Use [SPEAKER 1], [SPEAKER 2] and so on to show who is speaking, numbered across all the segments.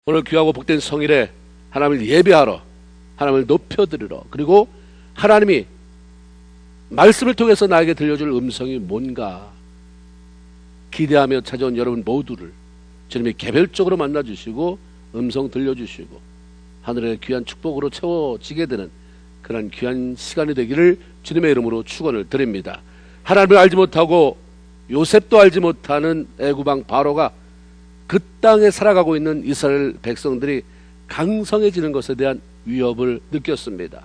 [SPEAKER 1] 오늘 귀하고 복된 성일에 하나님을 예배하러, 하나님을 높여드리러, 그리고 하나님이 말씀을 통해서 나에게 들려줄 음성이 뭔가 기대하며 찾아온 여러분 모두를 주님이 개별적으로 만나주시고 음성 들려주시고 하늘의 귀한 축복으로 채워지게 되는 그런 귀한 시간이 되기를 주님의 이름으로 축원을 드립니다. 하나님을 알지 못하고 요셉도 알지 못하는 애굽왕 바로가 그 땅에 살아가고 있는 이스라엘 백성들이 강성해지는 것에 대한 위협을 느꼈습니다.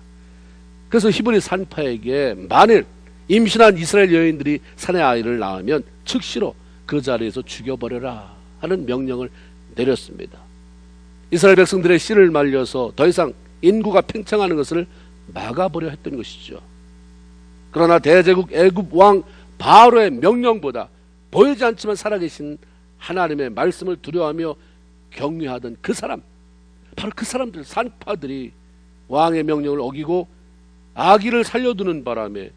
[SPEAKER 1] 그래서 히브리 산파에게 만일 임신한 이스라엘 여인들이 산의 아이를 낳으면 즉시로 그 자리에서 죽여버려라 하는 명령을 내렸습니다. 이스라엘 백성들의 씨를 말려서 더 이상 인구가 팽창하는 것을 막아보려 했던 것이죠. 그러나 대제국 애굽 왕 바로의 명령보다 보이지 않지만 살아계신 하나님의 말씀을 두려워하며 경외하던 그 사람, 바로 그 사람들, 산파들이 왕의 명령을 어기고 아기를 살려두는 바람에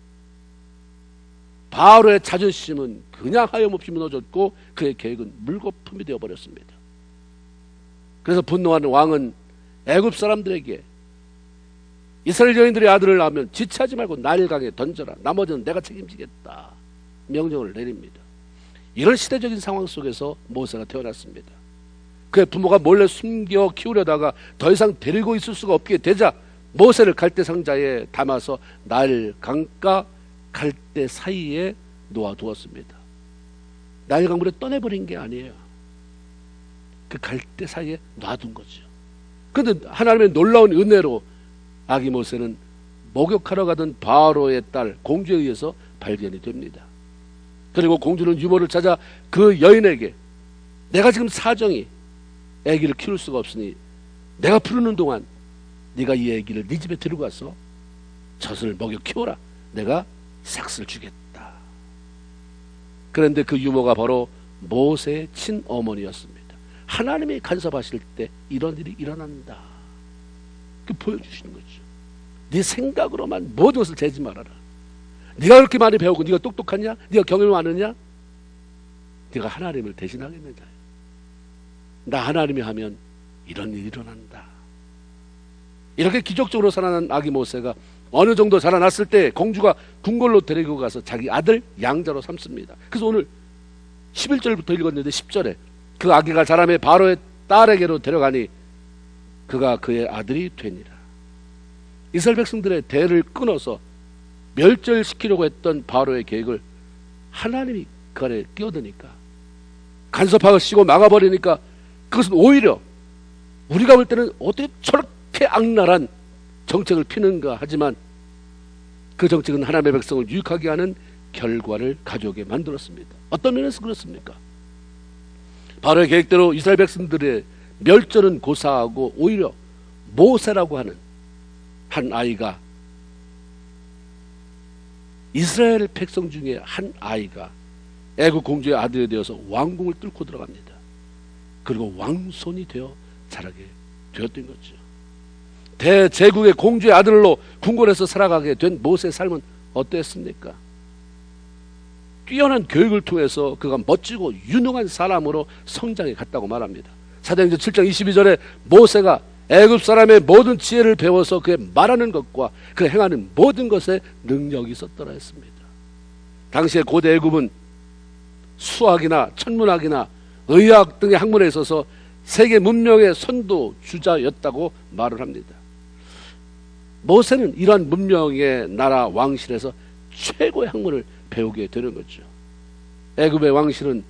[SPEAKER 1] 바로의 자존심은 그냥 하염없이 무너졌고 그의 계획은 물거품이 되어버렸습니다. 그래서 분노한 왕은 애굽 사람들에게 이스라엘 여인들의 아들을 낳으면 지체하지 말고 나일강에 던져라, 나머지는 내가 책임지겠다 명령을 내립니다. 이런 시대적인 상황 속에서 모세가 태어났습니다. 그의 부모가 몰래 숨겨 키우려다가 더 이상 데리고 있을 수가 없게 되자 모세를 갈대 상자에 담아서 나일강과 갈대 사이에 놓아두었습니다. 나일강물에 떠내버린 게 아니에요. 그 갈대 사이에 놔둔 거죠. 그런데 하나님의 놀라운 은혜로 아기 모세는 목욕하러 가던 바로의 딸 공주에 의해서 발견이 됩니다. 그리고 공주는 유모를 찾아 그 여인에게 내가 지금 사정이 아기를 키울 수가 없으니 내가 부르는 동안 네가 이 아기를 네 집에 데리고 가서 젖을 먹여 키워라. 내가 삭스를 주겠다. 그런데 그 유모가 바로 모세의 친어머니였습니다. 하나님이 간섭하실 때 이런 일이 일어난다. 그 보여주시는 거죠. 네 생각으로만 모든 것을 재지 말아라. 네가 그렇게 많이 배우고 네가 똑똑하냐? 네가 경험이 많으냐? 네가 하나님을 대신하겠느냐? 나 하나님이 하면 이런 일이 일어난다. 이렇게 기적적으로 살아난 아기 모세가 어느 정도 자라났을 때 공주가 궁궐로 데리고 가서 자기 아들 양자로 삼습니다. 그래서 오늘 11절부터 읽었는데 10절에 그 아기가 자라매 바로의 딸에게로 데려가니 그가 그의 아들이 되니라. 이스라엘 백성들의 대를 끊어서 멸절시키려고 했던 바로의 계획을 하나님이 그 안에 끼어드니까 간섭하시고 막아버리니까 그것은 오히려 우리가 볼 때는 어떻게 저렇게 악랄한 정책을 피는가 하지만 그 정책은 하나님의 백성을 유익하게 하는 결과를 가져오게 만들었습니다. 어떤 면에서 그렇습니까? 바로의 계획대로 이스라엘 백성들의 멸절은 고사하고 오히려 모세라고 하는 한 아이가 이스라엘 백성 중에 한 아이가 애굽 공주의 아들이 되어서 왕궁을 뚫고 들어갑니다. 그리고 왕손이 되어 자라게 되었던 거죠. 대제국의 공주의 아들로 궁궐에서 살아가게 된 모세의 삶은 어땠습니까? 뛰어난 교육을 통해서 그가 멋지고 유능한 사람으로 성장해 갔다고 말합니다. 사도행전 7장 22절에 모세가 애굽 사람의 모든 지혜를 배워서 그의 말하는 것과 그 행하는 모든 것에 능력이 있었더라 했습니다. 당시에 고대 애굽은 수학이나 천문학이나 의학 등의 학문에 있어서 세계 문명의 선도주자였다고 말을 합니다. 모세는 이러한 문명의 나라 왕실에서 최고의 학문을 배우게 되는 거죠. 애굽의 왕실은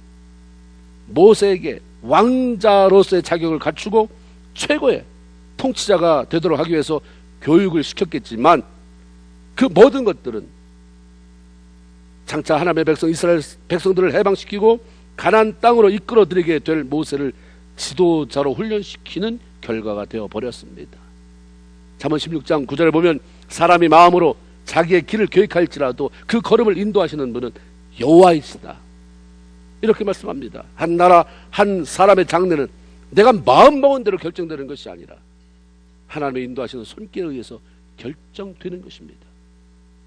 [SPEAKER 1] 모세에게 왕자로서의 자격을 갖추고 최고의 통치자가 되도록 하기 위해서 교육을 시켰겠지만 그 모든 것들은 장차 하나님의 백성 이스라엘 백성들을 해방시키고 가나안 땅으로 이끌어들이게 될 모세를 지도자로 훈련시키는 결과가 되어버렸습니다. 잠언 16장 9절에 보면 사람이 마음으로 자기의 길을 계획할지라도 그 걸음을 인도하시는 분은 여호와이시다. 이렇게 말씀합니다. 한 나라 한 사람의 장래는 내가 마음먹은 대로 결정되는 것이 아니라 하나님의 인도하시는 손길에 의해서 결정되는 것입니다.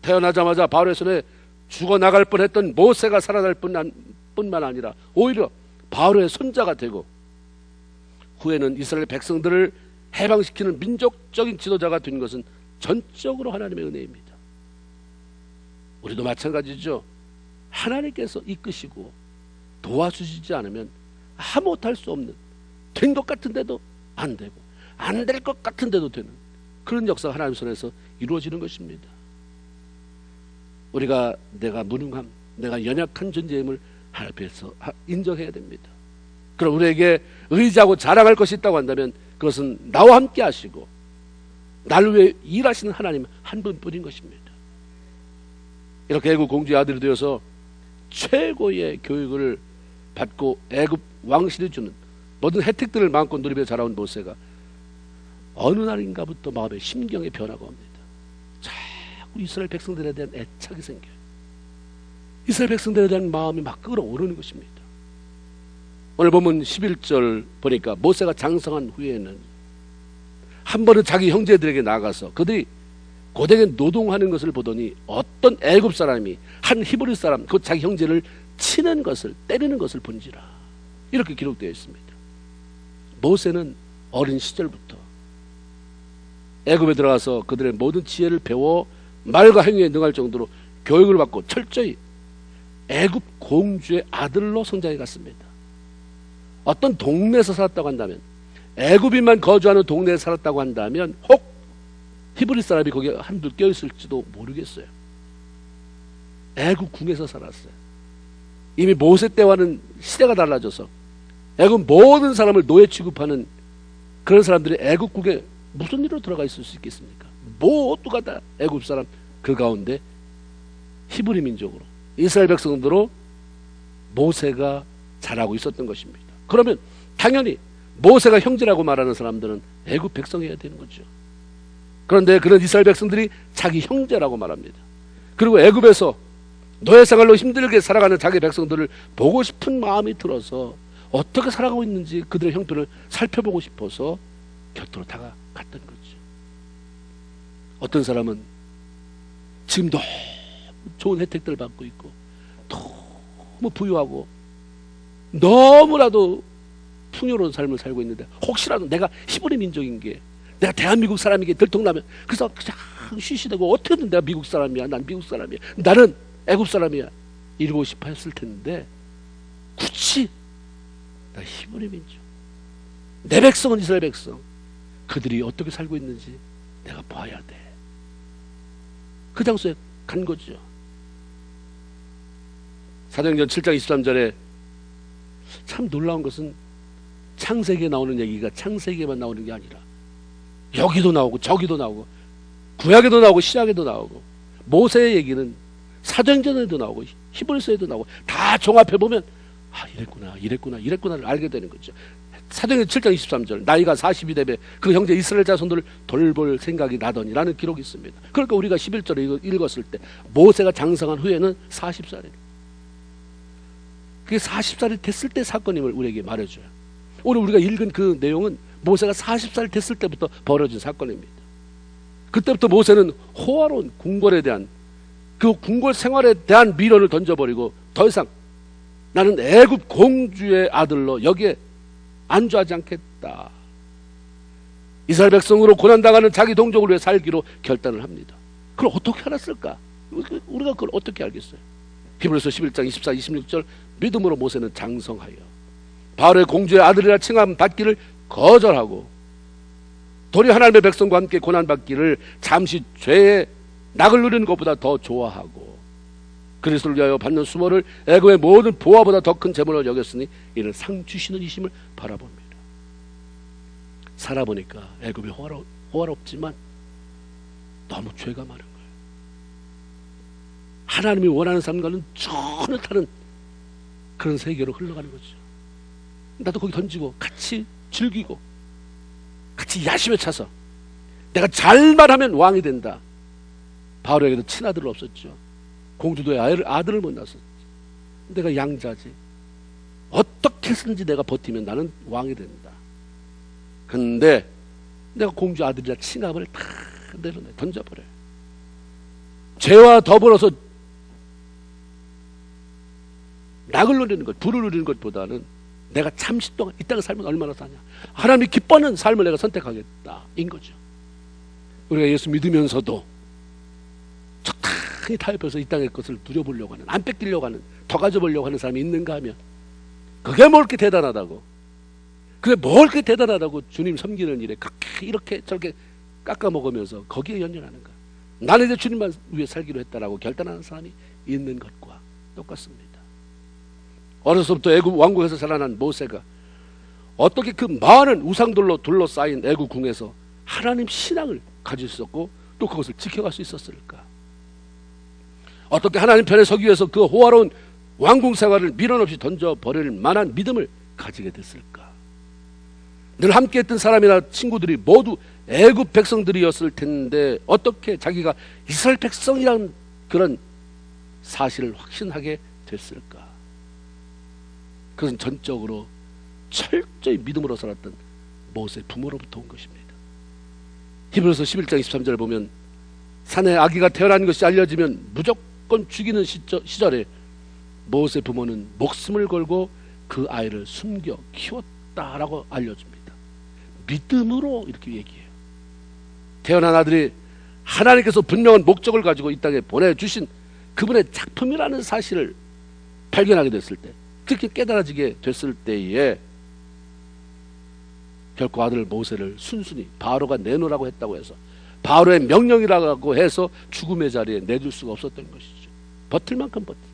[SPEAKER 1] 태어나자마자 바로의 손에 죽어나갈 뻔했던 모세가 살아날 뿐만 아니라 오히려 바로의 손자가 되고 후에는 이스라엘 백성들을 해방시키는 민족적인 지도자가 된 것은 전적으로 하나님의 은혜입니다. 우리도 마찬가지죠. 하나님께서 이끄시고 도와주시지 않으면 아무것도 할 수 없는, 된 것 같은데도 안 되고 안 될 것 같은데도 되는 그런 역사가 하나님 손에서 이루어지는 것입니다. 우리가 내가 무능함, 내가 연약한 존재임을 하나님 앞에서 인정해야 됩니다. 그럼 우리에게 의지하고 자랑할 것이 있다고 한다면 그것은 나와 함께 하시고 나를 위해 일하시는 하나님 한 분뿐인 것입니다. 이렇게 애굽 공주의 아들이 되어서 최고의 교육을 받고 애굽 왕실이 주는 모든 혜택들을 마음껏 누리며 자라온 모세가 어느 날인가부터 마음에 심경의 변화가 옵니다. 자꾸 이스라엘 백성들에 대한 애착이 생겨요. 이스라엘 백성들에 대한 마음이 막 끓어오르는 것입니다. 오늘 보면 11절 보니까 모세가 장성한 후에는 한 번은 자기 형제들에게 나가서 그들이 고되게 노동하는 것을 보더니 어떤 애굽 사람이 한 히브리 사람 그 자기 형제를 치는 것을, 때리는 것을 본지라. 이렇게 기록되어 있습니다. 모세는 어린 시절부터 애굽에 들어가서 그들의 모든 지혜를 배워 말과 행위에 능할 정도로 교육을 받고 철저히 애굽 공주의 아들로 성장해 갔습니다. 어떤 동네에서 살았다고 한다면, 애굽인만 거주하는 동네에 살았다고 한다면 혹 히브리 사람이 거기에 한둘 껴있을지도 모르겠어요. 애굽 궁에서 살았어요. 이미 모세 때와는 시대가 달라져서 애굽 모든 사람을 노예 취급하는 그런 사람들이 애굽 국에 무슨 일로 들어가 있을 수 있겠습니까? 모두가 다 애굽 사람, 그 가운데 히브리 민족으로 이스라엘 백성들로 모세가 자라고 있었던 것입니다. 그러면 당연히 모세가 형제라고 말하는 사람들은 애굽 백성이어야 되는 거죠. 그런데 그런 이스라엘 백성들이 자기 형제라고 말합니다. 그리고 애굽에서 노예 생활로 힘들게 살아가는 자기 백성들을 보고 싶은 마음이 들어서 어떻게 살아가고 있는지 그들의 형편을 살펴보고 싶어서 곁으로 다가갔던 거죠. 어떤 사람은 지금 너무 좋은 혜택들을 받고 있고 너무 부유하고 너무나도 풍요로운 삶을 살고 있는데 혹시라도 내가 히브리 민족인 게, 내가 대한민국 사람인 게 들통나면 그래서 그냥 쉬쉬대고 어떻게든 내가 미국 사람이야, 난 미국 사람이야, 나는 애굽 사람이야 이러고 싶어 했을 텐데 굳이 나 히브리 민족, 내 백성은 이스라엘 백성, 그들이 어떻게 살고 있는지 내가 봐야 돼. 그 장소에 간 거죠. 사도행전 7장 23절에 참 놀라운 것은 창세기에 나오는 얘기가 창세기에만 나오는 게 아니라 여기도 나오고 저기도 나오고 구약에도 나오고 신약에도 나오고 모세의 얘기는 사도행전에도 나오고 히브리서에도 나오고 다 종합해보면 아 이랬구나 이랬구나 이랬구나를 알게 되는 거죠. 사도행전 7장 23절 나이가 40이 되매 그 형제 이스라엘 자손들을 돌볼 생각이 나더니 라는 기록이 있습니다. 그러니까 우리가 11절을 읽었을 때 모세가 장성한 후에는 40살이에요. 그게 40살이 됐을 때 사건임을 우리에게 말해줘요. 오늘 우리가 읽은 그 내용은 모세가 40살 됐을 때부터 벌어진 사건입니다. 그때부터 모세는 호화로운 궁궐에 대한 그 궁궐 생활에 대한 미련을 던져버리고 더 이상 나는 애굽 공주의 아들로 여기에 안주하지 않겠다. 이스라엘 백성으로 고난당하는 자기 동족을 위해 살기로 결단을 합니다. 그걸 어떻게 알았을까? 우리가 그걸 어떻게 알겠어요? 히브리서 11장 24, 26절 믿음으로 모세는 장성하여 바로의 공주의 아들이라 칭함 받기를 거절하고 도리 하나님의 백성과 함께 고난받기를 잠시 죄의 낙을 누리는 것보다 더 좋아하고 그리스도를 위하여 받는 수모를 애굽의 모든 보화보다 더 큰 재물로 여겼으니 이는 상 주시는 이심을 바라봅니다. 살아보니까 애굽이 호화롭지만 너무 죄가 많은 거예요. 하나님이 원하는 삶과는 전혀 다른 그런 세계로 흘러가는 거죠. 나도 거기 던지고 같이 즐기고 같이 야심에 차서 내가 잘만 하면 왕이 된다. 바로에게도 친아들 없었죠. 공주도의 아들을 못 낳았었지. 내가 양자지. 어떻게 해서든지 내가 버티면 나는 왕이 된다. 근데 내가 공주 아들이라 칭함을 다 내려내 던져버려요. 죄와 더불어서 낙을 누리는 것, 불을 누리는 것보다는 내가 잠시 동안 이 땅에 살면 얼마나 사냐. 하나님이 기뻐하는 삶을 내가 선택하겠다 인 거죠. 우리가 예수 믿으면서도 적당히 타협해서 이 땅의 것을 누려보려고 하는, 안 뺏기려고 하는, 더 가져보려고 하는 사람이 있는가 하면 그게 뭘 그렇게 대단하다고, 그게 뭘 그렇게 대단하다고 주님 섬기는 일에 그렇게 이렇게 저렇게 깎아먹으면서 거기에 연연하는가. 나는 이제 주님만 위해 살기로 했다라고 결단하는 사람이 있는 것과 똑같습니다. 어려서부터 애굽 왕국에서 자라난 모세가 어떻게 그 많은 우상들로 둘러싸인 애굽 궁에서 하나님 신앙을 가질 수 있었고 또 그것을 지켜갈 수 있었을까? 어떻게 하나님 편에 서기 위해서 그 호화로운 왕궁 생활을 미련 없이 던져버릴 만한 믿음을 가지게 됐을까? 늘 함께했던 사람이나 친구들이 모두 애굽 백성들이었을 텐데 어떻게 자기가 이스라엘 백성이라는 그런 사실을 확신하게 됐을까? 그것은 전적으로 철저히 믿음으로 살았던 모세 부모로부터 온 것입니다. 히브리서 11장 23절 보면 산에 아기가 태어난 것이 알려지면 무조건 죽이는 시절에 모세 부모는 목숨을 걸고 그 아이를 숨겨 키웠다라고 알려줍니다. 믿음으로 이렇게 얘기해요. 태어난 아들이 하나님께서 분명한 목적을 가지고 이 땅에 보내주신 그분의 작품이라는 사실을 발견하게 됐을 때, 그렇게 깨달아지게 됐을 때에 결코 아들 모세를 순순히 바로가 내놓으라고 했다고 해서 바로의 명령이라고 해서 죽음의 자리에 내줄 수가 없었던 것이죠. 버틸 만큼 버티죠.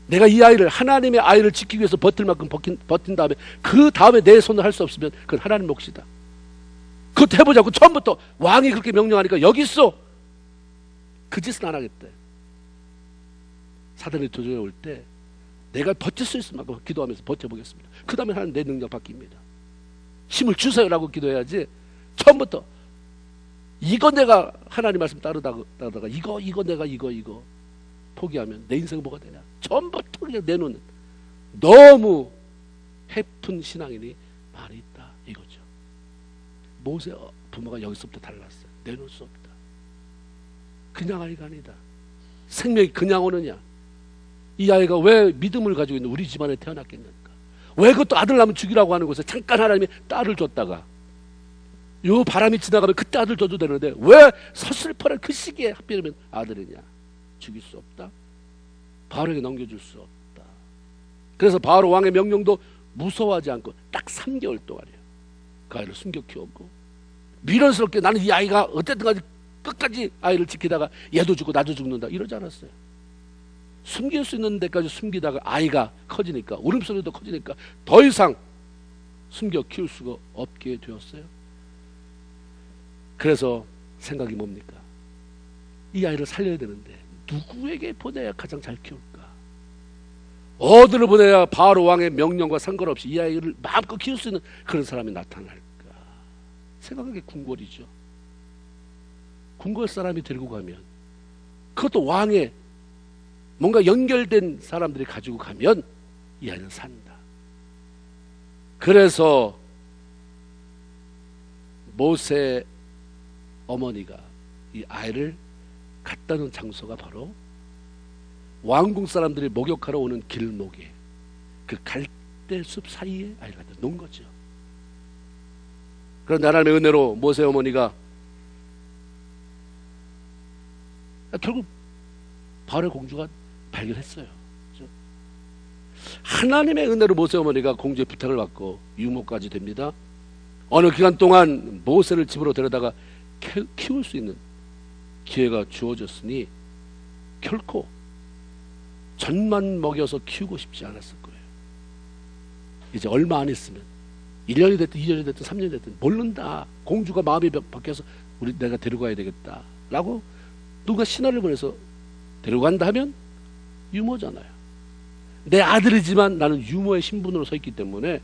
[SPEAKER 1] 내가 이 아이를, 하나님의 아이를 지키기 위해서 버틸 만큼 버틴 다음에 그 다음에 내 손을 할 수 없으면 그건 하나님 몫이다. 그것도 해보자고 처음부터 왕이 그렇게 명령하니까 여기 있어, 그 짓은 안 하겠대. 사단이 도전해 올 때 내가 버틸 수 있을 만큼 기도하면서 버텨보겠습니다. 그 다음에 하나님 내 능력 바뀝니다. 힘을 주세요라고 기도해야지 처음부터 이거 내가 하나님 말씀 따르다가 이거 내가 이거 포기하면 내 인생은 뭐가 되냐. 처음부터 그냥 내놓는 너무 해픈 신앙인이 많이 있다 이거죠. 모세 부모가 여기서부터 달랐어요. 내놓을 수 없다. 그냥 아이가 아니다. 생명이 그냥 오느냐. 이 아이가 왜 믿음을 가지고 있는 우리 집안에 태어났겠는가. 왜 그것도 아들 낳으면 죽이라고 하는 곳에 잠깐 하나님이 딸을 줬다가 요 바람이 지나가면 그때 아들 줘도 되는데 왜 서슬퍼를 그 시기에 하필이면 아들이냐. 죽일 수 없다. 바로에게 넘겨줄 수 없다. 그래서 바로 왕의 명령도 무서워하지 않고 딱 3개월 동안이에요. 그 아이를 숨겨 키웠고 미련스럽게 나는 이 아이가 어쨌든 간에 끝까지 아이를 지키다가 얘도 죽고 나도 죽는다 이러지 않았어요. 숨길 수 있는 데까지 숨기다가 아이가 커지니까, 울음소리도 커지니까 더 이상 숨겨 키울 수가 없게 되었어요. 그래서 생각이 뭡니까? 이 아이를 살려야 되는데 누구에게 보내야 가장 잘 키울까? 어디를 보내야 바로 왕의 명령과 상관없이 이 아이를 마음껏 키울 수 있는 그런 사람이 나타날까? 생각하기 궁궐이죠. 궁궐 사람이 데리고 가면, 그것도 왕의 뭔가 연결된 사람들이 가지고 가면 이 아이는 산다. 그래서 모세 어머니가 이 아이를 갖다 놓은 장소가 바로 왕궁 사람들이 목욕하러 오는 길목에 그 갈대숲 사이에 아이를 갖다 놓은 거죠. 그런데 하나님의 은혜로 모세 어머니가 결국 바로의 공주가 발견했어요. 그렇죠? 하나님의 은혜로 모세 어머니가 공주의 부탁을 받고 유모까지 됩니다. 어느 기간 동안 모세를 집으로 데려다가 키울 수 있는 기회가 주어졌으니 결코 젖만 먹여서 키우고 싶지 않았을 거예요. 이제 얼마 안 있으면 1년이 됐든 2년이 됐든 3년이 됐든 모른다. 공주가 마음이 바뀌어서 내가 데려가야 되겠다 라고 누가 신하를 보내서 데려간다 하면 유모잖아요. 내 아들이지만 나는 유모의 신분으로 서 있기 때문에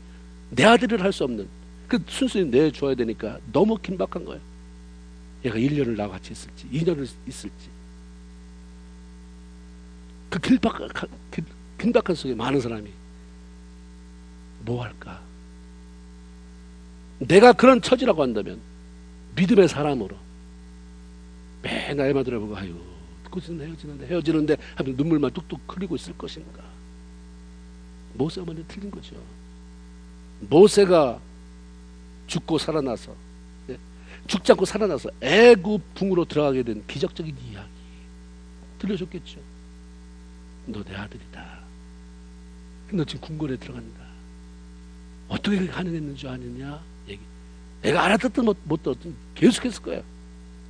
[SPEAKER 1] 내 아들을 할 수 없는, 그 순순히 내줘야 되니까 너무 긴박한 거예요. 얘가 1년을 나와 같이 있을지 2년을 있을지, 그 긴박한 속에 많은 사람이 뭐 할까? 내가 그런 처지라고 한다면 믿음의 사람으로 맨날 애만 들어보고 아유 헤어지는데 하면 눈물만 뚝뚝 흘리고 있을 것인가? 모세가 먼저 틀린 거죠. 모세가 죽고 살아나서, 죽지 않고 살아나서 애굽 궁으로 들어가게 된 기적적인 이야기 들려줬겠죠. 너 내 아들이다. 너 지금 궁궐에 들어간다. 어떻게 그렇게 가능했는 줄 아느냐? 얘기. 애가 알아듣든 못 듣든 계속했을 거야.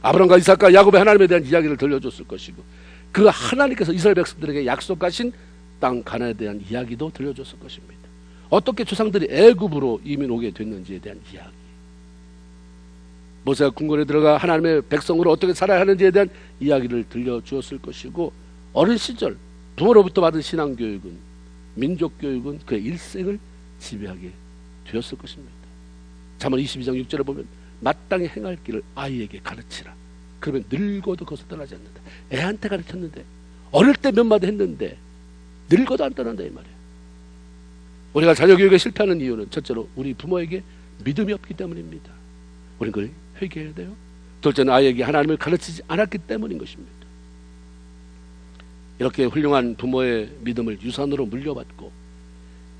[SPEAKER 1] 아브라함과 이삭과 야곱의 하나님에 대한 이야기를 들려줬을 것이고, 그 하나님께서 이스라엘 백성들에게 약속하신 땅 가나안에 대한 이야기도 들려줬을 것입니다. 어떻게 조상들이 애굽으로 이민 오게 됐는지에 대한 이야기, 모세가 궁궐에 들어가 하나님의 백성으로 어떻게 살아야 하는지에 대한 이야기를 들려주었을 것이고, 어린 시절 부모로부터 받은 신앙교육은, 민족교육은 그의 일생을 지배하게 되었을 것입니다. 잠언 22장 6절에 보면 마땅히 행할 길을 아이에게 가르치라. 그러면 늙어도 그것을 떠나지 않는다. 애한테 가르쳤는데, 어릴 때 몇 마디 했는데 늙어도 안 떠난다 이 말이에요. 우리가 자녀교육에 실패하는 이유는 첫째로 우리 부모에게 믿음이 없기 때문입니다. 우리는 그걸 회개해야 돼요. 둘째는 아이에게 하나님을 가르치지 않았기 때문인 것입니다. 이렇게 훌륭한 부모의 믿음을 유산으로 물려받고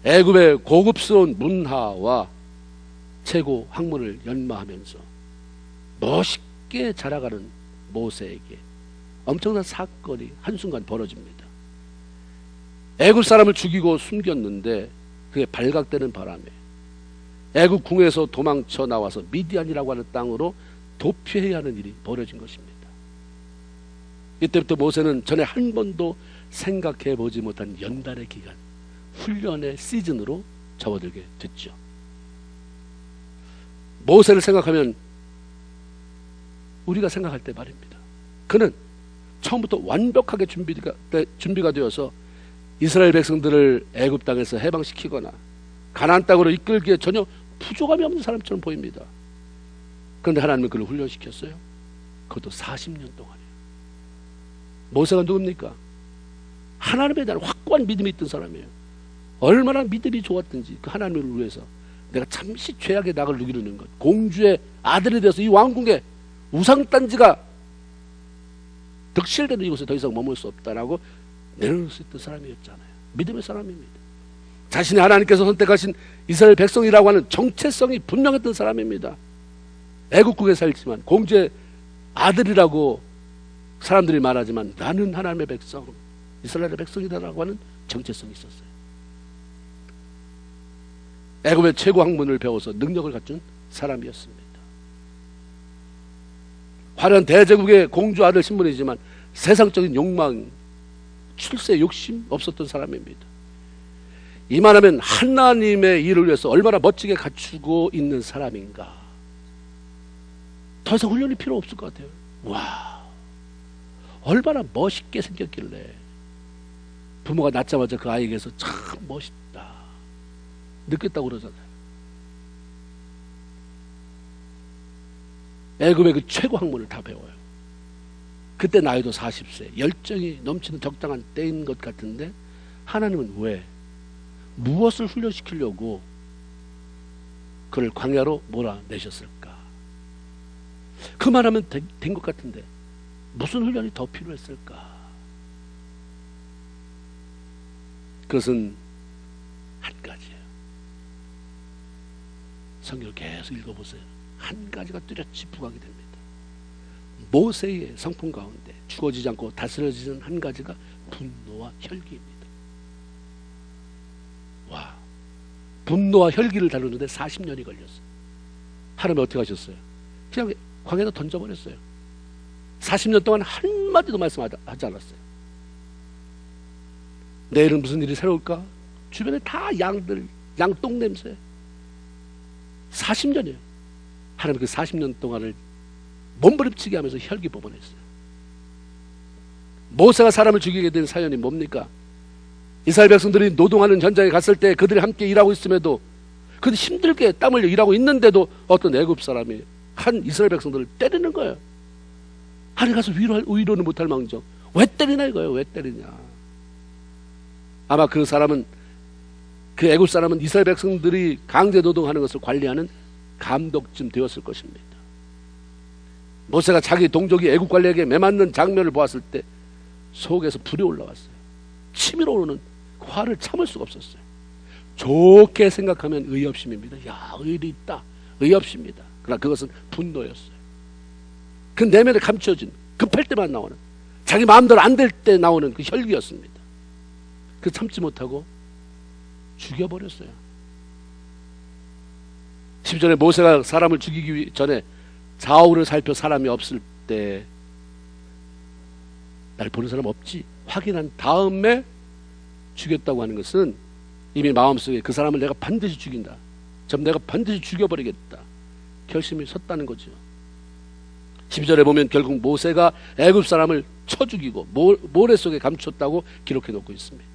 [SPEAKER 1] 애굽의 고급스러운 문화와 최고 학문을 연마하면서 멋있게 자라가는 모세에게 엄청난 사건이 한순간 벌어집니다. 애굽 사람을 죽이고 숨겼는데 그게 발각되는 바람에 애굽 궁에서 도망쳐 나와서 미디안이라고 하는 땅으로 도피해야 하는 일이 벌어진 것입니다. 이때부터 모세는 전에 한 번도 생각해 보지 못한 연단의 기간, 훈련의 시즌으로 접어들게 됐죠. 모세를 생각하면 우리가 생각할 때 말입니다. 그는 처음부터 완벽하게 준비가 되어서 이스라엘 백성들을 애굽 땅에서 해방시키거나 가나안 땅으로 이끌기에 전혀 부족함이 없는 사람처럼 보입니다. 그런데 하나님은 그를 훈련시켰어요. 그것도 40년 동안이에요. 모세가 누굽니까? 하나님에 대한 확고한 믿음이 있던 사람이에요. 얼마나 믿음이 좋았든지 그 하나님을 위해서 내가 잠시 죄악의 낙을 누기는 것, 공주의 아들이 되어서 이 왕궁에 우상단지가 득실되는 이곳에 더 이상 머물 수 없다라고 내놓을 수 있던 사람이었잖아요. 믿음의 사람입니다. 자신이 하나님께서 선택하신 이스라엘 백성이라고 하는 정체성이 분명했던 사람입니다. 애국국에 살지만 공주의 아들이라고 사람들이 말하지만 나는 하나님의 백성, 이스라엘의 백성이다라고 하는 정체성이 있었어요. 애굽의 최고 학문을 배워서 능력을 갖춘 사람이었습니다. 화려한 대제국의 공주 아들 신분이지만 세상적인 욕망, 출세 욕심 없었던 사람입니다. 이만하면 하나님의 일을 위해서 얼마나 멋지게 갖추고 있는 사람인가. 더 이상 훈련이 필요 없을 것 같아요. 와, 얼마나 멋있게 생겼길래 부모가 낳자마자 그 아이에게서 참 멋있다 느꼈다고 그러잖아요. 애굽의 그 최고 학문을 다 배워요. 그때 나이도 40세, 열정이 넘치는 적당한 때인 것 같은데 하나님은 왜, 무엇을 훈련시키려고 그를 광야로 몰아내셨을까? 그만하면 된 것 같은데 무슨 훈련이 더 필요했을까? 그것은 한 가지예요. 성경을 계속 읽어보세요. 한 가지가 뚜렷이 부각이 됩니다. 모세의 성품 가운데 죽어지지 않고 다스려지는 한 가지가 분노와 혈기입니다. 와, 분노와 혈기를 다루는데 40년이 걸렸어요. 하나님이 어떻게 하셨어요? 그냥 광야에다 던져버렸어요. 40년 동안 한마디도 말씀하지 않았어요. 내일은 무슨 일이 새로울까? 주변에 다 양들, 양똥 냄새. 40년이에요. 하나님 그 40년 동안을 몸부림치게 하면서 혈기 뽑아냈어요. 모세가 사람을 죽이게 된 사연이 뭡니까? 이스라엘 백성들이 노동하는 현장에 갔을 때 그들이 함께 일하고 있음에도, 그들이 힘들게 땀 흘려 일하고 있는데도 어떤 애굽 사람이 한 이스라엘 백성들을 때리는 거예요. 하나님 가서 위로는 못할 망정 왜 때리나 이거예요. 왜 때리냐. 아마 그 사람은, 그 애굽 사람은 이스라엘 백성들이 강제 노동하는 것을 관리하는 감독쯤 되었을 것입니다. 모세가 자기 동족이 애굽 관리에게 매맞는 장면을 보았을 때 속에서 불이 올라왔어요. 치밀어 오르는 화를 참을 수가 없었어요. 좋게 생각하면 의협심입니다. 야, 의리 있다. 의협심입니다. 그러나 그것은 분노였어요. 그 내면에 감춰진, 급할 때만 나오는, 자기 마음대로 안 될 때 나오는 그 혈기였습니다. 그 참지 못하고 죽여버렸어요. 12절에 모세가 사람을 죽이기 전에 좌우를 살펴 사람이 없을 때 날 보는 사람 없지 확인한 다음에 죽였다고 하는 것은 이미 마음속에 그 사람을 내가 반드시 죽인다, 좀 내가 반드시 죽여버리겠다 결심이 섰다는 거죠. 12절에 보면 결국 모세가 애굽 사람을 쳐 죽이고 모래 속에 감췄다고 기록해 놓고 있습니다.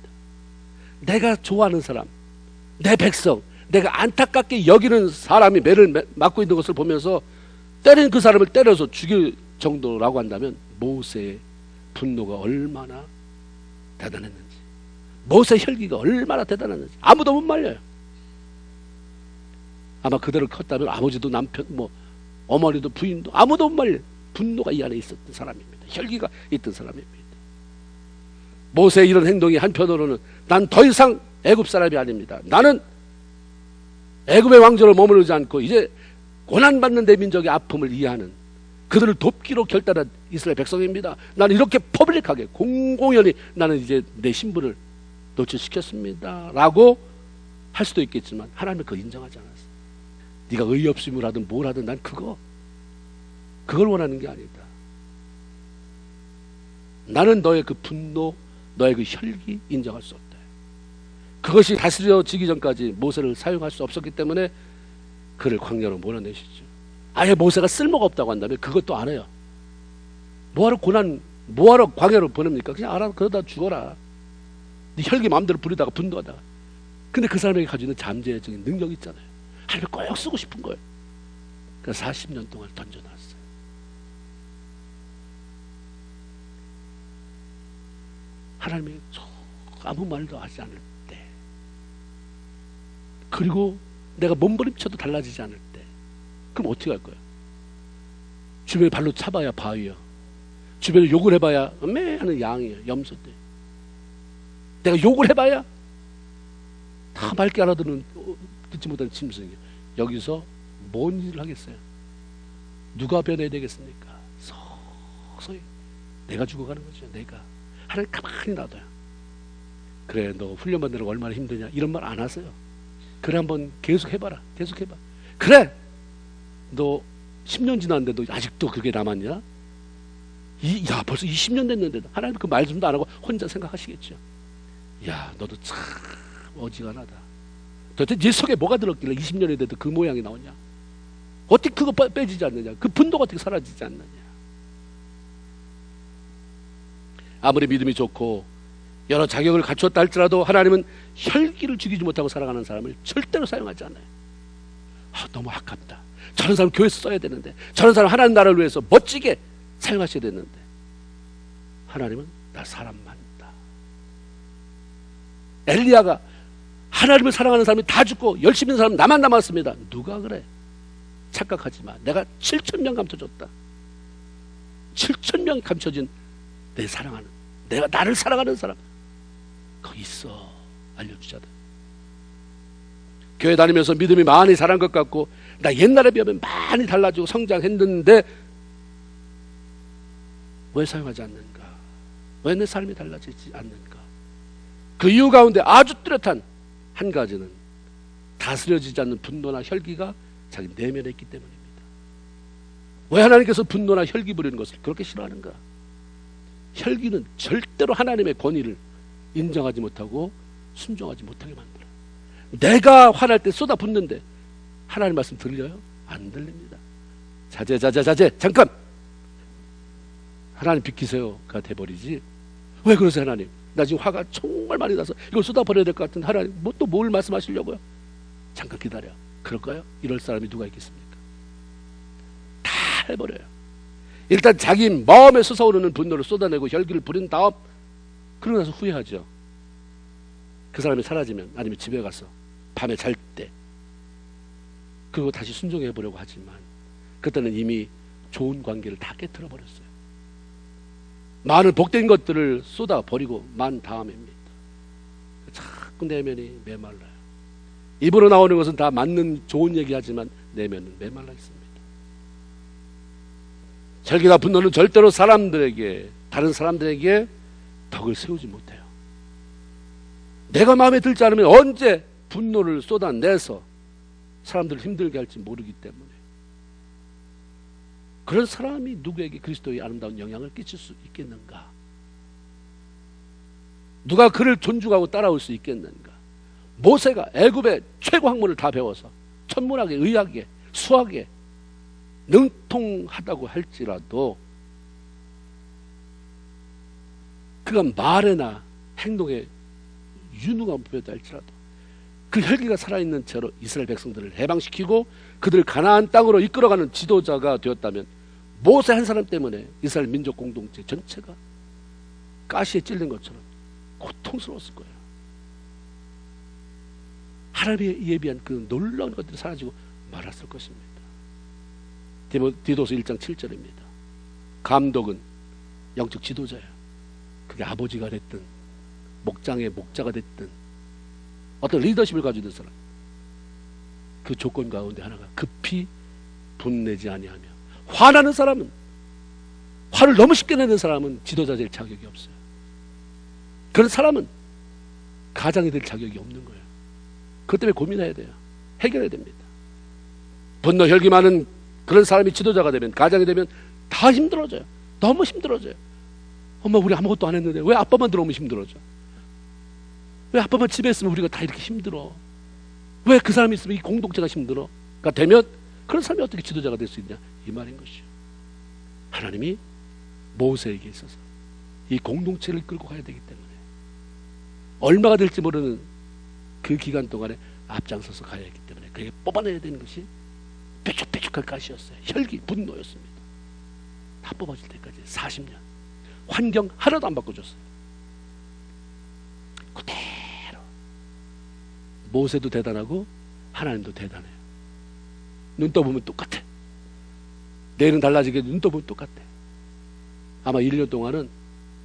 [SPEAKER 1] 내가 좋아하는 사람, 내 백성, 내가 안타깝게 여기는 사람이 매를 맞고 있는 것을 보면서 때린 그 사람을 때려서 죽일 정도라고 한다면 모세의 분노가 얼마나 대단했는지, 모세 혈기가 얼마나 대단했는지 아무도 못 말려요. 아마 그대로 컸다면 아버지도 남편, 어머니도 부인도 아무도 못 말려요. 분노가 이 안에 있었던 사람입니다. 혈기가 있던 사람입니다. 모세의 이런 행동이 한편으로는 난 더 이상 애굽 사람이 아닙니다. 나는 애굽의 왕조로 머무르지 않고 이제 고난받는 내 민족의 아픔을 이해하는, 그들을 돕기로 결단한 이스라엘 백성입니다. 나는 이렇게 퍼블릭하게 공공연히 나는 이제 내 신분을 노출시켰습니다 라고 할 수도 있겠지만 하나님은 그거 인정하지 않았어요. 네가 의협심을 하든 뭘 하든 난 그걸 원하는 게 아니다. 나는 너의 그 분노, 너의 그 혈기 인정할 수 없다. 그것이 다스려지기 전까지 모세를 사용할 수 없었기 때문에 그를 광야로 몰아내시죠. 아예 모세가 쓸모가 없다고 한다면 그것도 안 해요. 뭐하러 광야로 보냅니까? 그냥 알아, 그러다 죽어라. 네 혈기 마음대로 부리다가 분노하다가. 근데 그 사람에게 가지고 있는 잠재적인 능력이 있잖아요. 하나님이 꼭 쓰고 싶은 거예요. 그래서 40년 동안 던져놨어요. 하나님이 아무 말도 하지 않을 때, 그리고 내가 몸부림쳐도 달라지지 않을 때, 그럼 어떻게 할 거야? 주변에 발로 차봐야 바위야. 주변에 욕을 해봐야 매 하는 양이야. 염소대. 내가 욕을 해봐야 다 맑게 알아듣는, 듣지 못하는 짐승이야. 여기서 뭔 일을 하겠어요? 누가 변해야 되겠습니까? 서서히 내가 죽어가는 거죠. 내가. 하나님 가만히 놔둬요. 그래, 너 훈련 받느라고 얼마나 힘드냐 이런 말 안 하세요. 그래, 한번 계속 해봐라. 계속 해봐. 그래, 너 10년 지났는데도 아직도 그게 남았냐? 야, 벌써 20년 됐는데도. 하나님 그 말씀도 안 하고 혼자 생각하시겠죠. 야, 너도 참 어지간하다. 도대체 네 속에 뭐가 들었길래 20년이 돼도 그 모양이 나오냐? 어떻게 그거 빼지지 않느냐? 그 분노가 어떻게 사라지지 않느냐? 아무리 믿음이 좋고 여러 자격을 갖추었다 할지라도 하나님은 혈기를 죽이지 못하고 살아가는 사람을 절대로 사용하지 않아요. 너무 아깝다. 저런 사람 교회에서 써야 되는데, 저런 사람 하나님 나라를 위해서 멋지게 사용하셔야 되는데, 하나님은 나 사람 많다. 엘리야가 하나님을 사랑하는 사람이 다 죽고 열심히 있는 사람 나만 남았습니다. 누가 그래? 착각하지 마. 내가 7,000명 감춰줬다. 7,000명 감춰진 내 사랑하는, 내가 나를 사랑하는 사람 거기 있어. 알려주자다. 교회 다니면서 믿음이 많이 자란 것 같고 나 옛날에 비하면 많이 달라지고 성장했는데 왜 사용하지 않는가? 왜 내 삶이 달라지지 않는가? 그 이유 가운데 아주 뚜렷한 한 가지는 다스려지지 않는 분노나 혈기가 자기 내면에 있기 때문입니다. 왜 하나님께서 분노나 혈기 부리는 것을 그렇게 싫어하는가? 혈기는 절대로 하나님의 권위를 인정하지 못하고 순종하지 못하게 만들어요. 내가 화날 때 쏟아붓는데 하나님 말씀 들려요? 안 들립니다. 자제 잠깐! 하나님 비키세요가 돼버리지. 왜 그러세요? 하나님 나 지금 화가 정말 많이 나서 이걸 쏟아버려야 될 것 같은데 하나님 또 뭘 말씀하시려고요? 잠깐 기다려. 그럴까요? 이럴 사람이 누가 있겠습니까? 다 해버려요. 일단 자기 마음에 솟아오르는 분노를 쏟아내고 혈기를 부린 다음 그러고 나서 후회하죠. 그 사람이 사라지면, 아니면 집에 가서 밤에 잘 때 그리고 다시 순종해 보려고 하지만 그때는 이미 좋은 관계를 다 깨트려 버렸어요. 많은 복된 것들을 쏟아 버리고 만 다음입니다. 자꾸 내면이 메말라요. 입으로 나오는 것은 다 맞는 좋은 얘기하지만 내면은 메말라 있습니다. 혈기나 분노는 절대로 다른 사람들에게 덕을 세우지 못해요. 내가 마음에 들지 않으면 언제 분노를 쏟아내서 사람들을 힘들게 할지 모르기 때문에 그런 사람이 누구에게 그리스도의 아름다운 영향을 끼칠 수 있겠는가? 누가 그를 존중하고 따라올 수 있겠는가? 모세가 애굽의 최고 학문을 다 배워서 천문학에, 의학에, 수학에 능통하다고 할지라도 그가 말에나 행동에 유능한 부여다 할지라도 그 혈기가 살아있는 채로 이스라엘 백성들을 해방시키고 그들을 가나안 땅으로 이끌어가는 지도자가 되었다면 모세 한 사람 때문에 이스라엘 민족 공동체 전체가 가시에 찔린 것처럼 고통스러웠을 거예요. 하나님의 예비한 그 놀라운 것들이 사라지고 말았을 것입니다. 디도서 1장 7절입니다. 감독은 영적 지도자예요. 그게 아버지가 됐든 목장의 목자가 됐든 어떤 리더십을 가지고 있는 사람, 그 조건 가운데 하나가 급히 분내지 아니하며, 화나는 사람은, 화를 너무 쉽게 내는 사람은 지도자 될 자격이 없어요. 그런 사람은 가장이 될 자격이 없는 거예요. 그것 때문에 고민해야 돼요. 해결해야 됩니다. 분노 혈기 많은 그런 사람이 지도자가 되면, 가장이 되면 다 힘들어져요. 너무 힘들어져요. 엄마, 우리 아무것도 안 했는데 왜 아빠만 들어오면 힘들어져? 왜 아빠만 집에 있으면 우리가 다 이렇게 힘들어? 왜 그 사람이 있으면 이 공동체가 힘들어? 가 되면 그런 사람이 어떻게 지도자가 될 수 있냐? 이 말인 것이죠. 하나님이 모세에게 있어서 이 공동체를 끌고 가야 되기 때문에 얼마가 될지 모르는 그 기간 동안에 앞장서서 가야 했기 때문에 그에게 뽑아내야 되는 것이 뾰족뾰족한 가시였어요. 혈기, 분노였습니다. 다 뽑아질 때까지 40년 환경 하나도 안 바꿔줬어요. 그대로. 모세도 대단하고 하나님도 대단해요. 눈 떠보면 똑같아. 내일은 달라지게 눈 떠보면 똑같아. 아마 1년 동안은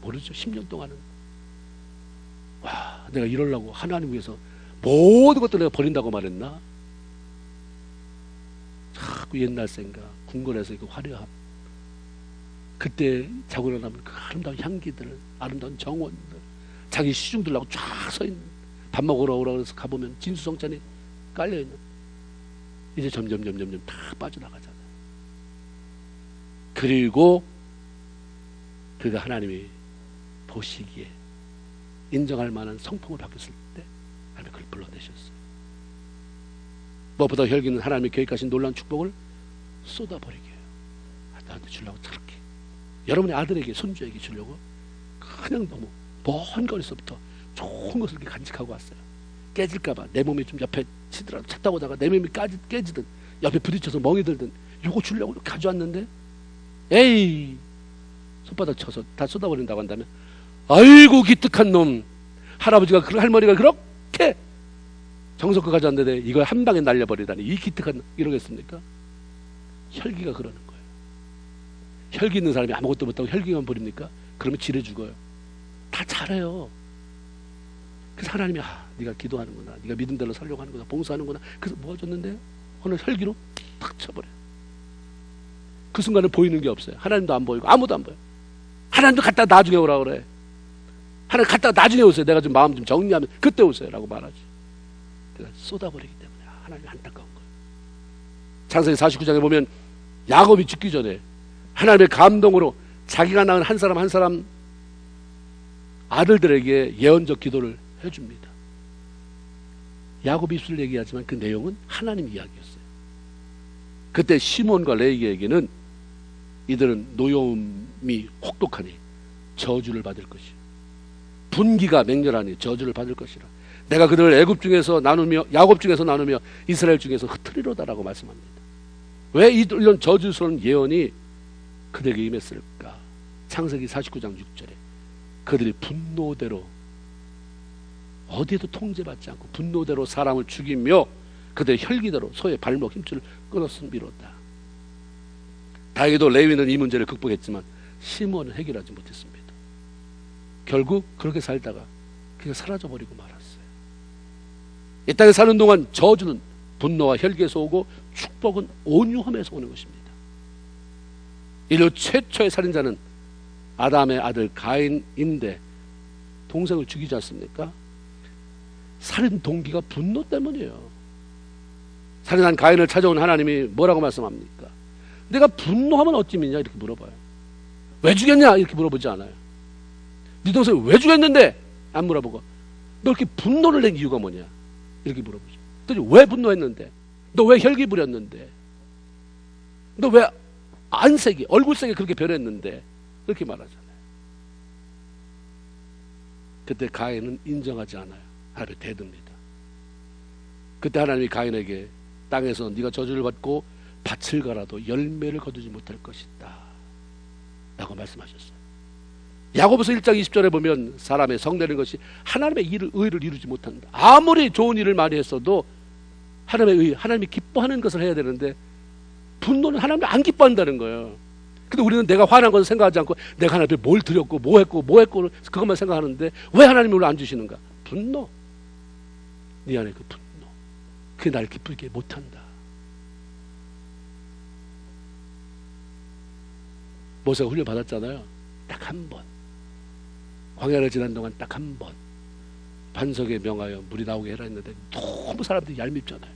[SPEAKER 1] 모르죠. 10년 동안은 와, 내가 이러려고 하나님 위해서 모든 것들 내가 버린다고 말했나? 자꾸 옛날 생각, 궁궐에서 그 화려함, 그때 자고 일어나면 그 아름다운 향기들, 아름다운 정원들, 자기 시중들하고 쫙 서있는, 밥 먹으러 오라고 해서 가보면 진수성찬이 깔려있는, 이제 점점 다 빠져나가잖아요. 그리고 그가 하나님이 보시기에 인정할 만한 성품을 바뀌었을 때 하나님이 그를 불러내셨어요. 무엇보다 혈기는 하나님이 계획하신 놀라운 축복을 쏟아버리게 해요. 나한테 주려고 저렇게, 여러분의 아들에게, 손주에게 주려고 그냥 너무 먼 거리서부터 좋은 것을 이렇게 간직하고 왔어요. 깨질까봐 내 몸이 좀 옆에 치더라도, 차 타고 오다가 내 몸이 깨지든 옆에 부딪혀서 멍이 들든 요거 주려고 가져왔는데, 에이, 손바닥 쳐서 다 쏟아버린다고 한다면, 아이고 기특한 놈, 할아버지가, 할머니가 그렇게 정성껏 가져왔는데 이걸 한 방에 날려버리다니 이 기특한 놈, 이러겠습니까? 혈기가 그러는 거예요. 혈기 있는 사람이 아무것도 못하고 혈기만 버립니까? 그러면 지레 죽어요. 다 잘해요. 그래서 하나님이, 네가 기도하는구나, 네가 믿음대로 살려고 하는구나, 봉사하는구나. 그래서 모아줬는데 어느 혈기로 탁 쳐버려요. 그 순간은 보이는 게 없어요. 하나님도 안 보이고 아무도 안 보여. 하나님도 갔다 나중에 오라고 그래. 하나님 갔다 나중에 오세요. 내가 좀 마음 좀 정리하면 그때 오세요 라고 말하지. 그러니까 쏟아버리기 때문에 하나님이 안타까운 거예요. 창세기 49장에 보면 야곱이 죽기 전에 하나님의 감동으로 자기가 낳은 한 사람 한 사람 아들들에게 예언적 기도를 해줍니다. 야곱 입술 얘기하지만 그 내용은 하나님 이야기였어요. 그때 시몬과 레위에게는 이들은 노여움이 혹독하니 저주를 받을 것이요, 분기가 맹렬하니 저주를 받을 것이라. 내가 그들을 애굽 중에서 나누며 야곱 중에서 나누며 이스라엘 중에서 흩으리로다라고 말씀합니다. 왜 이런 저주스러운 예언이 그들에게 임했을까? 창세기 49장 6절에 그들이 분노대로, 어디에도 통제받지 않고 분노대로 사람을 죽이며 그들의 혈기대로 소의 발목 힘줄을 끊었음이로다. 다행히도 레위는 이 문제를 극복했지만 시몬은 해결하지 못했습니다. 결국 그렇게 살다가 그냥 사라져버리고 말았어요. 이 땅에 사는 동안 저주는 분노와 혈기에서 오고 축복은 온유함에서 오는 것입니다. 인류 최초의 살인자는 아담의 아들 가인인데 동생을 죽이지 않습니까? 살인 동기가 분노 때문이에요. 살인한 가인을 찾아온 하나님이 뭐라고 말씀합니까? 내가 분노하면 어찌 믿냐 이렇게 물어봐요. 왜 죽였냐 이렇게 물어보지 않아요. 네 동생 왜 죽였는데 안 물어보고 너 이렇게 분노를 낸 이유가 뭐냐 이렇게 물어보죠. 도대체 왜 분노했는데, 너 왜 혈기 부렸는데, 너 왜 안색이 얼굴색이 그렇게 변했는데 그렇게 말하잖아요. 그때 가인은 인정하지 않아요. 하나님을 대듭니다. 그때 하나님이 가인에게 땅에서 네가 저주를 받고 밭을 갈아도 열매를 거두지 못할 것이다 라고 말씀하셨어요. 야고보서 1장 20절에 보면 사람의 성내는 것이 하나님의 의를 이루지 못한다. 아무리 좋은 일을 많이 했어도 하나님의 의, 하나님이 기뻐하는 것을 해야 되는데 분노는 하나님이 안 기뻐한다는 거예요. 근데 우리는 내가 화난 것을 생각하지 않고 내가 하나님께 뭘 드렸고 뭐 했고 그것만 생각하는데 왜 하나님이 우리를 안 주시는가? 분노. 네 안에 그 분노. 그게 나를 기쁘게 못한다. 모세가 훈련 받았잖아요. 딱 한 번. 광야를 지난 동안 딱 한 번. 반석에 명하여 물이 나오게 해라 했는데 너무 사람들이 얄밉잖아요.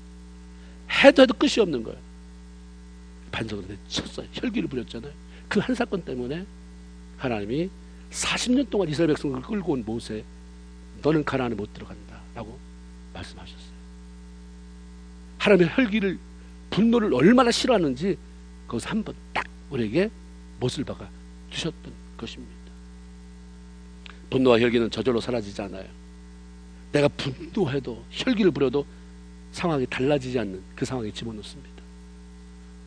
[SPEAKER 1] 해도 끝이 없는 거예요. 반석을 쳤어요. 혈기를 부렸잖아요. 그 한 사건 때문에 하나님이 40년 동안 이스라엘 백성을 끌고 온 모세, 너는 가나안에 못 들어간다 라고 말씀하셨어요. 하나님의 혈기를, 분노를 얼마나 싫어하는지 거기서 한 번 딱 우리에게 못을 박아 주셨던 것입니다. 분노와 혈기는 저절로 사라지지 않아요. 내가 분노해도 혈기를 부려도 상황이 달라지지 않는 그 상황에 집어넣습니다.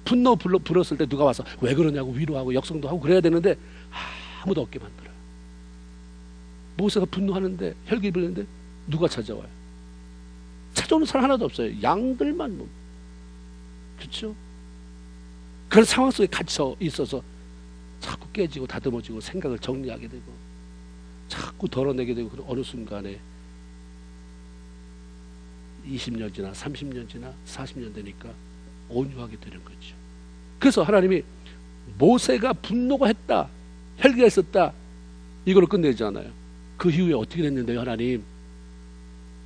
[SPEAKER 1] 분노 불었을 때 누가 와서 왜 그러냐고 위로하고 역성도 하고 그래야 되는데 아무도 없게 만들어요. 모세가 분노하는데 혈기 부리는데 누가 찾아와요? 찾아오는 사람 하나도 없어요. 양들만 뭐. 그렇죠? 그런 상황 속에 갇혀 있어서 자꾸 깨지고 다듬어지고 생각을 정리하게 되고 자꾸 덜어내게 되고 어느 순간에 20년 지나 30년 지나 40년 되니까 온유하게 되는 거죠. 그래서 하나님이 모세가 분노가 했다, 혈기가 있었다, 이걸로 끝내지 않아요. 그 이후에 어떻게 됐는데요, 하나님?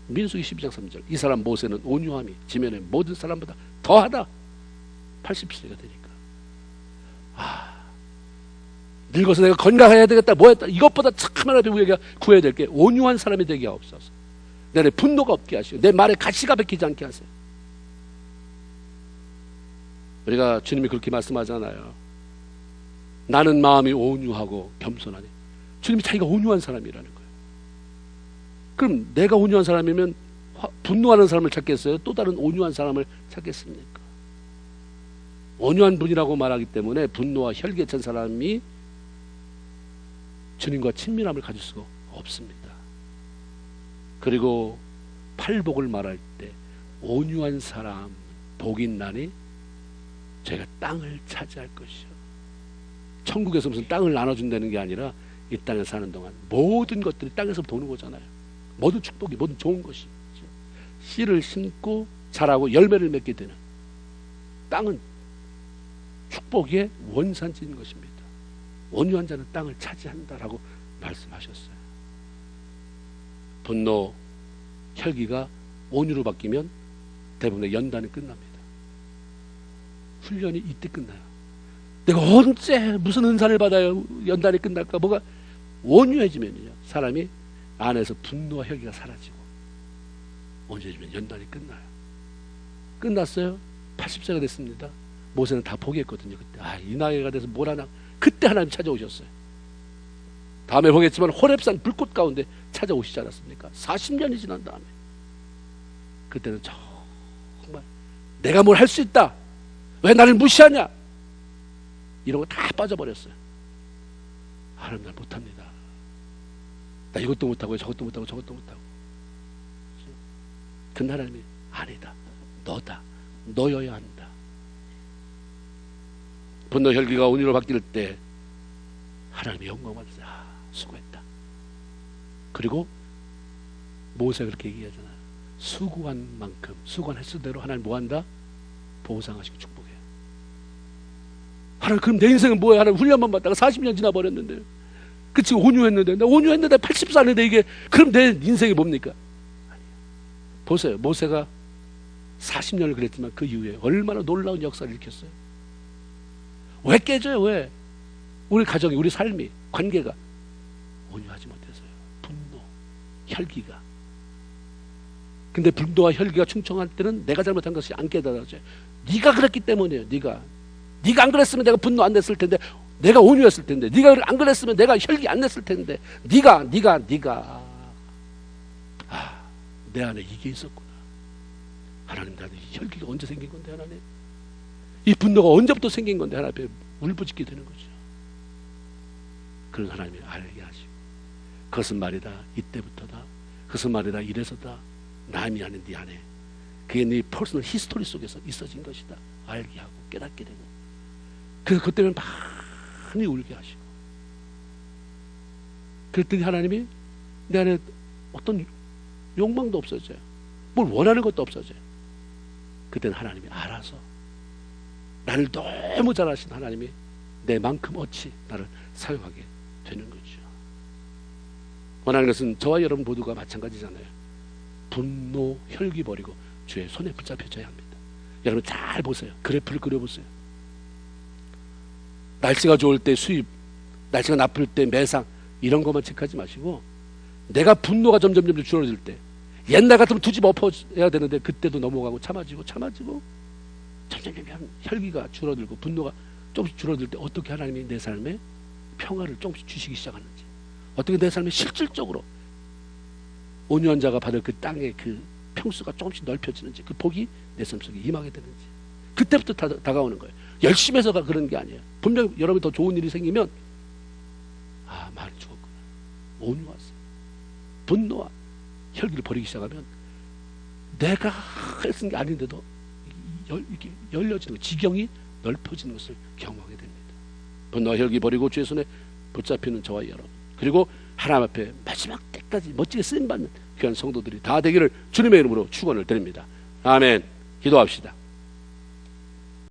[SPEAKER 1] 민수기 12장 3절. 이 사람 모세는 온유함이 지면의 모든 사람보다 더하다. 80세가 되니까. 늙어서 내가 건강해야 되겠다, 뭐 했다. 이것보다 참 하나님 우리가 구해야 될 게 온유한 사람이 되게 하옵소서. 내 안에 분노가 없게 하시고 내 말에 가시가 박히지 않게 하세요. 우리가 주님이 그렇게 말씀하잖아요. 나는 마음이 온유하고 겸손하니. 주님이 자기가 온유한 사람이라는 거예요. 그럼 내가 온유한 사람이면 분노하는 사람을 찾겠어요? 또 다른 온유한 사람을 찾겠습니까? 온유한 분이라고 말하기 때문에 분노와 혈기에 찬 사람이 주님과 친밀함을 가질 수가 없습니다. 그리고 팔복을 말할 때 온유한 사람 복이 있나니 저희가 땅을 차지할 것이요. 천국에서 무슨 땅을 나눠준다는 게 아니라 이 땅에 사는 동안 모든 것들이 땅에서부터 오는 거잖아요. 모든 축복이, 모든 좋은 것이 씨를 심고 자라고 열매를 맺게 되는 땅은 축복의 원산지인 것입니다. 온유한 자는 땅을 차지한다라고 말씀하셨어요. 분노, 혈기가 온유로 바뀌면 대부분의 연단이 끝납니다. 훈련이 이때 끝나요. 내가 언제 무슨 은사를 받아요? 연단이 끝날까? 뭐가 온유해지면요, 사람이 안에서 분노와 혈기가 사라지고 온유해지면 연단이 끝나요. 끝났어요. 80세가 됐습니다. 모세는 다 포기했거든요. 그때 이 나이가 돼서 뭘 하나. 그때 하나님 찾아오셨어요. 다음에 보겠지만 호렙산 불꽃 가운데 찾아오시지 않았습니까? 40년이 지난 다음에 그때는 정말 내가 뭘 할 수 있다, 왜 나를 무시하냐, 이런 거 다 빠져버렸어요. 하나님 날 못합니다. 나 이것도 못하고 저것도 못하고 저것도 못하고. 근데 하나님이 아니다, 너다, 너여야 한다. 분노 혈기가 온유로 바뀔 때 하나님이 영광 받으세요. 수고했다. 그리고 모세가 그렇게 얘기하잖아요. 수고한 만큼 수고한 횟수 대로 하나님 뭐한다? 보상하시고 축복해요. 하나님 그럼 내 인생은 뭐야? 하나님 훈련만 받다가 40년 지나버렸는데 그치 온유했는데 나 온유했는데 80살인데 이게 그럼 내 인생이 뭡니까? 아니에요. 보세요. 모세가 40년을 그랬지만 그 이후에 얼마나 놀라운 역사를 일으켰어요. 왜 깨져요? 왜? 우리 가정이 우리 삶이 관계가 온유하지 못해서요. 분노, 혈기가. 근데 분노와 혈기가 충청할 때는 내가 잘못한 것이 안 깨달아져요. 네가 그랬기 때문이에요. 네가 안 그랬으면 내가 분노 안 냈을 텐데, 내가 온유했을 텐데, 네가 안 그랬으면 내가 혈기 안 냈을 텐데, 네가 내 안에 이게 있었구나. 하나님, 나는 이 혈기가 언제 생긴 건데 하나님? 이 분노가 언제부터 생긴 건데 하나님 앞에 울부짖게 되는 거죠. 그런 하나님이 알게 하시고, 그것은 말이다 이때부터다, 그것은 말이다 이래서다, 남이 아닌 네 안에 그게 네 퍼스널 히스토리 속에서 있어진 것이다 알게 하고 깨닫게 되고, 그래서 그것 때문에 많이 울게 하시고, 그랬더니 하나님이 내 안에 어떤 욕망도 없어져요. 뭘 원하는 것도 없어져요. 그때는 하나님이 알아서, 나를 너무 잘 아신 하나님이 내만큼 어찌 나를 사용하게 되는 거죠. 원하는 것은 저와 여러분 모두가 마찬가지잖아요. 분노, 혈기 버리고 주의 손에 붙잡혀져야 합니다. 여러분 잘 보세요. 그래프를 그려보세요. 날씨가 좋을 때 수입, 날씨가 나쁠 때 매상, 이런 것만 체크하지 마시고, 내가 분노가 점점 줄어들 때, 옛날 같으면 두 집 엎어야 되는데 그때도 넘어가고 참아지고 점점 혈기가 줄어들고 분노가 조금씩 줄어들 때 어떻게 하나님이 내 삶에 평화를 조금씩 주시기 시작하는지, 어떻게 내 삶에 실질적으로 온유한 자가 받을 그 땅의 그 평수가 조금씩 넓혀지는지, 그 복이 내 삶 속에 임하게 되는지, 그때부터 다가오는 거예요. 열심히 해서가 그런 게 아니에요. 분명히 여러분이 더 좋은 일이 생기면, 아, 많이 죽었구나, 온유하세요. 분노와 혈기를 버리기 시작하면 내가 했은 게 아닌데도 이렇게 열려지는 거, 지경이 넓혀지는 것을 경험하게 됩니다. 분노와 혈기 버리고 주의 손에 붙잡히는 저와 여러분, 그리고 하나님 앞에 마지막 때까지 멋지게 쓰임받는 귀한 성도들이 다 되기를 주님의 이름으로 축원을 드립니다. 아멘. 기도합시다.